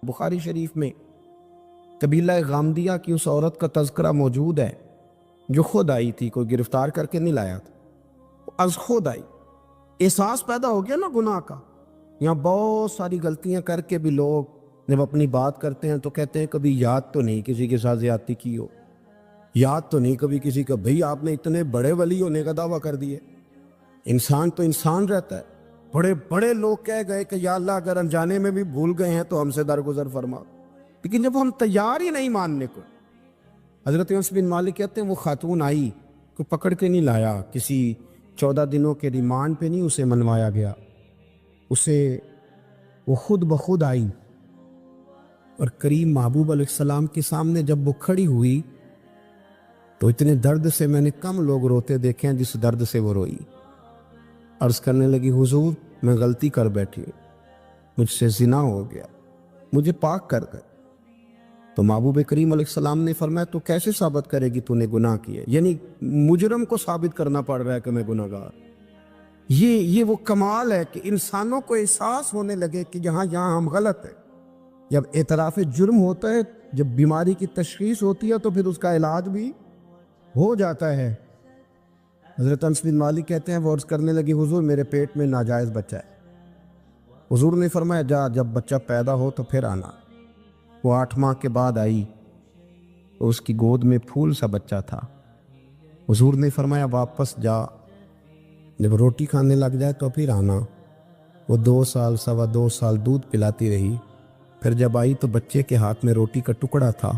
بخاری شریف میں قبیلہ غامدیہ کی اس عورت کا تذکرہ موجود ہے جو خود آئی تھی، کوئی گرفتار کر کے نہیں لایا تھا، از خود آئی۔ احساس پیدا ہو گیا نا گناہ کا۔ یہاں بہت ساری غلطیاں کر کے بھی لوگ جب اپنی بات کرتے ہیں تو کہتے ہیں کبھی یاد تو نہیں کسی کے ساتھ زیادتی کی ہو، یاد تو نہیں کبھی کسی کا، بھئی آپ نے اتنے بڑے ولی ہونے کا دعویٰ کر دیے۔ انسان تو انسان رہتا ہے۔ بڑے بڑے لوگ کہہ گئے کہ یا اللہ اگر انجانے میں بھی بھول گئے ہیں تو ہم سے درگزر فرما، لیکن جب ہم تیار ہی نہیں ماننے کو۔ حضرت انس بن مالک کہتے ہیں وہ خاتون آئی، کو پکڑ کے نہیں لایا، کسی 14 دنوں کے ریمانڈ پہ نہیں اسے منوایا گیا، اسے وہ خود بخود آئی اور کریم محبوب علیہ السلام کے سامنے جب وہ کھڑی ہوئی تو اتنے درد سے میں نے کم لوگ روتے دیکھے ہیں جس درد سے وہ روئی۔ عرض کرنے لگی حضور میں غلطی کر بیٹھی ہوں، مجھ سے زنا ہو گیا، مجھے پاک کر گئے۔ تو محبوب کریم علیہ السلام نے فرمایا تو کیسے ثابت کرے گی تو نے گناہ کیے؟ یعنی مجرم کو ثابت کرنا پڑ رہا ہے کہ میں گناہ گار۔ یہ وہ کمال ہے کہ انسانوں کو احساس ہونے لگے کہ یہاں ہم غلط ہیں۔ جب اعتراف جرم ہوتا ہے، جب بیماری کی تشخیص ہوتی ہے تو پھر اس کا علاج بھی ہو جاتا ہے۔ حضرت انس بن مالک کہتے ہیں وہ عرض کرنے لگی حضور میرے پیٹ میں ناجائز بچہ ہے۔ حضور نے فرمایا جا جب بچہ پیدا ہو تو پھر آنا۔ وہ 8 ماہ کے بعد آئی تو اس کی گود میں پھول سا بچہ تھا۔ حضور نے فرمایا واپس جا، جب روٹی کھانے لگ جائے تو پھر آنا۔ وہ 2 سال 2.25 سال دودھ پلاتی رہی، پھر جب آئی تو بچے کے ہاتھ میں روٹی کا ٹکڑا تھا۔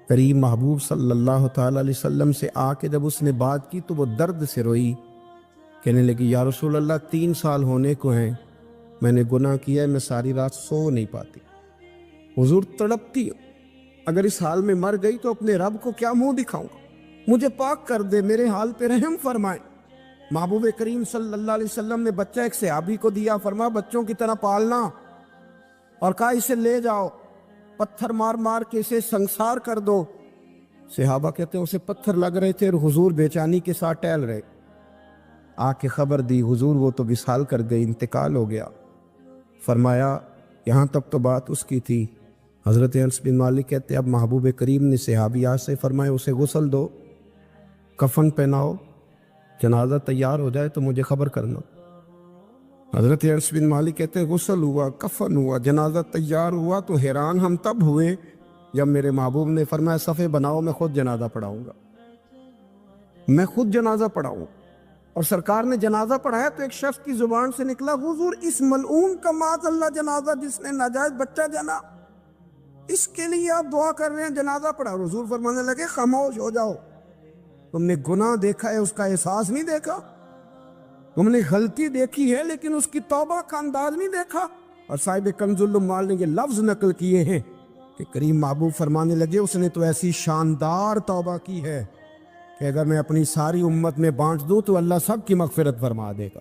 کریم محبوب صلی اللہ تعالی علیہ وسلم سے آ کے جب اس نے بات کی تو وہ درد سے روئی، کہنے لگی یا رسول اللہ 3 سال ہونے کو ہیں، میں نے گناہ کیا ہے، میں ساری رات سو نہیں پاتی۔ حضور تڑپتی اگر اس حال میں مر گئی تو اپنے رب کو کیا منہ دکھاؤں گا، مجھے پاک کر دے، میرے حال پہ رحم فرمائے۔ محبوب کریم صلی اللہ علیہ وسلم نے بچہ ایک صحابی کو دیا، فرمایا بچوں کی طرح پالنا، اور کہا اسے لے جاؤ، پتھر مار مار کے اسے سنسار کر دو۔ صحابہ کہتے ہیں اسے پتھر لگ رہے تھے اور حضور بےچانی کے ساتھ ٹہل رہے۔ آ کے خبر دی حضور وہ تو وصال کر گئی، انتقال ہو گیا۔ فرمایا یہاں تک تو بات اس کی تھی۔ حضرت انس بن مالک کہتے ہیں اب محبوب کریم نے صحابیات سے فرمایا اسے غسل دو، کفن پہناؤ، جنازہ تیار ہو جائے تو مجھے خبر کرنا۔ حضرت انس بن مالک کہتے ہیں غسل ہوا، کفن ہوا، جنازہ تیار ہوا تو حیران ہم تب ہوئے جب میرے محبوب نے فرمایا صفے بناؤ، میں خود جنازہ پڑھاؤں گا، میں خود جنازہ پڑھاؤں۔ اور سرکار نے جنازہ پڑھایا تو ایک شخص کی زبان سے نکلا حضور اس ملعون کا معاذ اللہ جنازہ جس نے ناجائز بچہ جنا، اس کے لیے آپ دعا کر رہے ہیں، جنازہ پڑھا۔ حضور فرمانے لگے خاموش ہو جاؤ، تم نے گناہ دیکھا ہے اس کا احساس نہیں دیکھا، تم نے غلطی دیکھی ہے لیکن اس کی توبہ کا انداز نہیں دیکھا۔ اور صاحب کنز العمال نے یہ لفظ نقل کیے ہیں کہ کریم محبوب فرمانے لگے اس نے تو ایسی شاندار توبہ کی ہے کہ اگر میں اپنی ساری امت میں بانٹ دوں تو اللہ سب کی مغفرت فرما دے گا۔